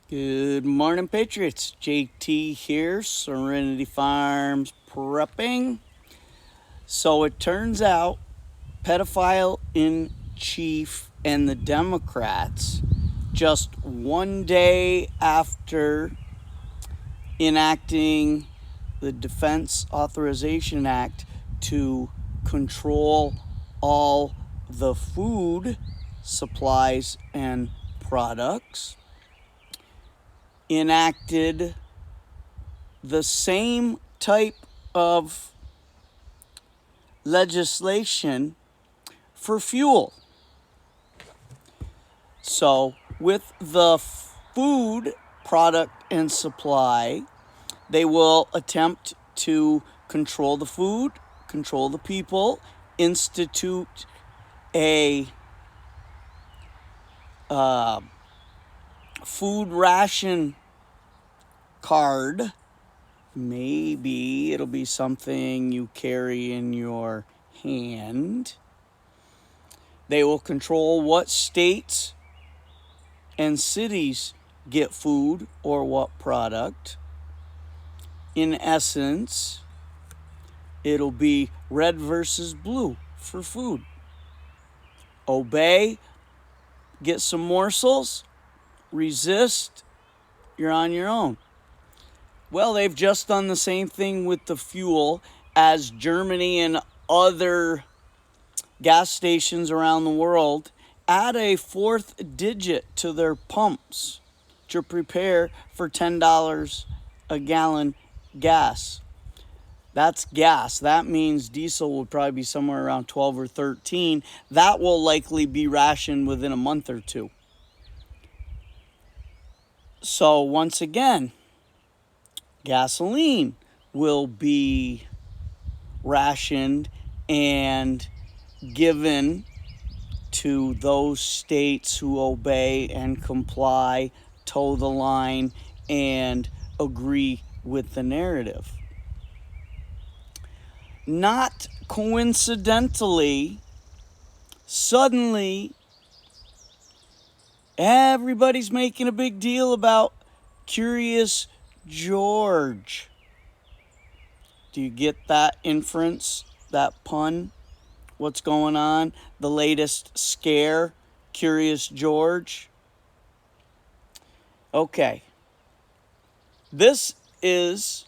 Good morning, Patriots. JT here, Serenity Farms prepping. So it turns out, pedophile in chief and the Democrats, just one day after enacting the Defense Authorization Act to control all the food supplies and products, enacted the same type of legislation for fuel. So, with the food product and supply, they will attempt to control the food, control the people, institute a food ration card. Maybe it'll be something you carry in your hand. They will control what states and cities get food or what product. In essence, it'll be red versus blue for food. Obey, get some morsels, resist, you're on your own. Well, they've just done the same thing with the fuel as Germany and other gas stations around the world add a fourth digit to their pumps to prepare for $10 a gallon gas. That's gas. That means diesel would probably be somewhere around 12 or 13. That will likely be rationed within a month or two. So once again, gasoline will be rationed and given to those states who obey and comply, toe the line, and agree with the narrative. Not coincidentally, suddenly everybody's making a big deal about Curious George. Do you get that inference, that pun? What's going on? The latest scare, Curious George. Okay. This is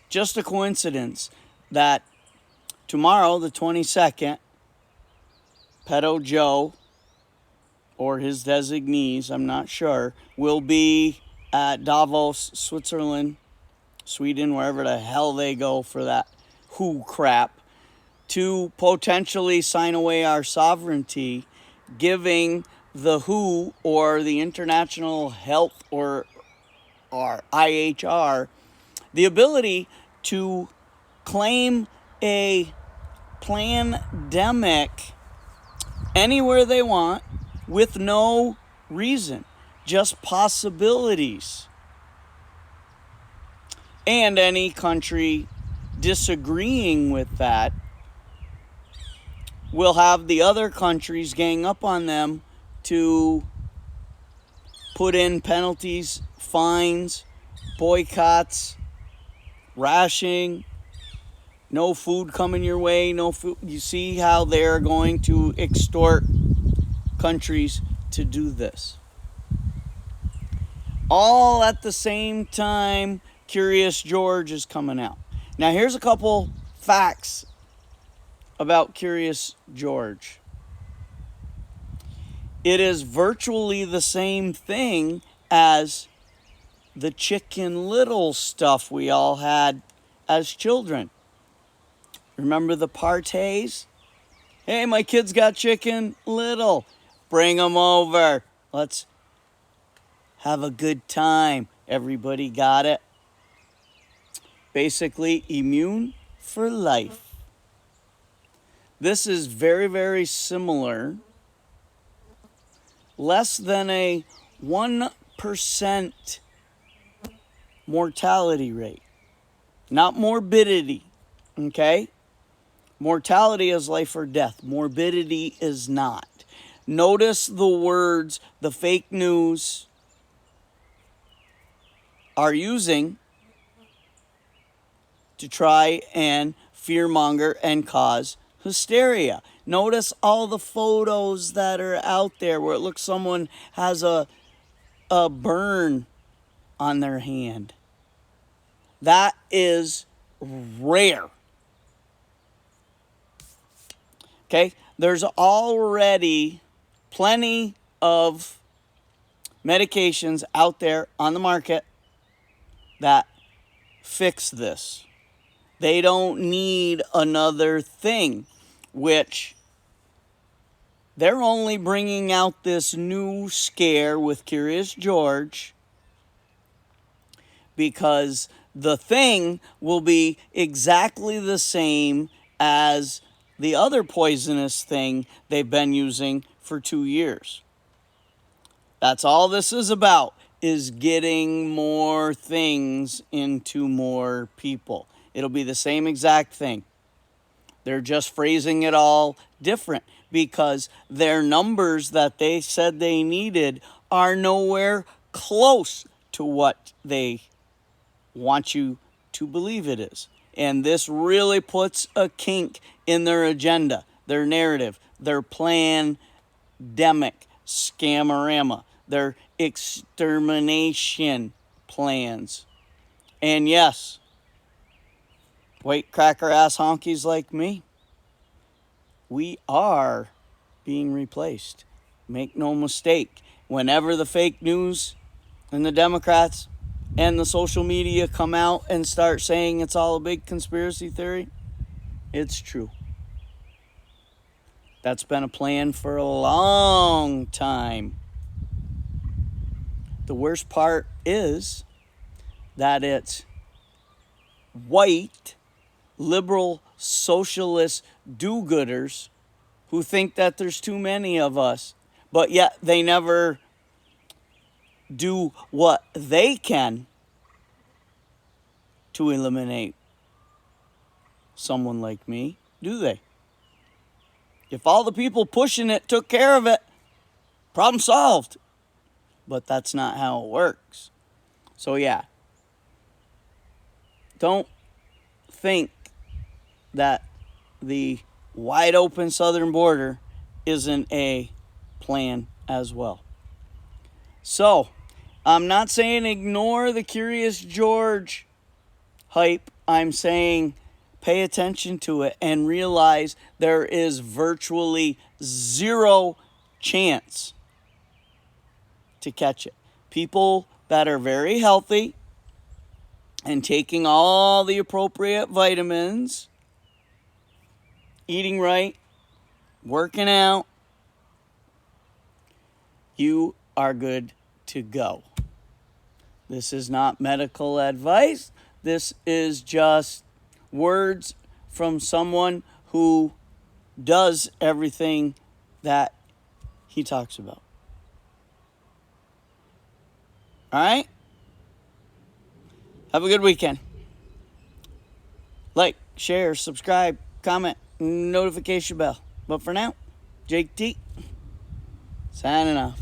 just a coincidence that tomorrow, the 22nd, Pedo Joe, or his designees, I'm not sure, will be at Davos, Switzerland, Sweden, wherever the hell they go for that WHO crap, to potentially sign away our sovereignty, giving the WHO or the International Health or IHR the ability to claim a pandemic anywhere they want with no reason, just possibilities. And any country disagreeing with that will have the other countries gang up on them to put in penalties, fines, boycotts, rationing, no food coming your way, no food. You see how they're going to extort countries to do this. All at the same time, Curious George is coming out. Now, here's a couple facts about Curious George. It is virtually the same thing as the Chicken Little stuff we all had as children. Remember the parties? Hey, my kids got Chicken Little. Bring them over. Let's have a good time. Everybody got it? Basically, immune for life. This is very, very similar. Less than a 1% mortality rate. Not morbidity, okay? Mortality is life or death. Morbidity is not. Notice the words, the fake news, are using to try and fearmonger and cause hysteria. Notice all the photos that are out there where it looks someone has a burn on their hand. That is rare. Okay? There's already plenty of medications out there on the market that fix this. They don't need another thing, which they're only bringing out this new scare with Curious George because the thing will be exactly the same as the other poisonous thing they've been using for 2 years. That's all this is about, is getting more things into more people. It'll be the same exact thing. They're just phrasing it all different because their numbers that they said they needed are nowhere close to what they want you to believe it is. And this really puts a kink in their agenda, their narrative, their pandemic scamorama, their extermination plans. And yes, white cracker ass honkies like me, we are being replaced. Make no mistake, whenever the fake news and the Democrats and the social media come out and start saying it's all a big conspiracy theory, it's true. That's been a plan for a long time. The worst part is that it's white, liberal, socialist do-gooders who think that there's too many of us, but yet they never do what they can to eliminate someone like me, do they? If all the people pushing it took care of it, problem solved. But that's not how it works. So yeah, don't think that the wide open southern border isn't a plan as well. So, I'm not saying ignore the Curious George hype. I'm saying pay attention to it and realize there is virtually zero chance to catch it. People that are very healthy and taking all the appropriate vitamins, eating right, working out, you are good to go. This is not medical advice. This is just words from someone who does everything that he talks about. All right? Have a good weekend. Like, share, subscribe, comment, notification bell. But for now, Jake T, signing off.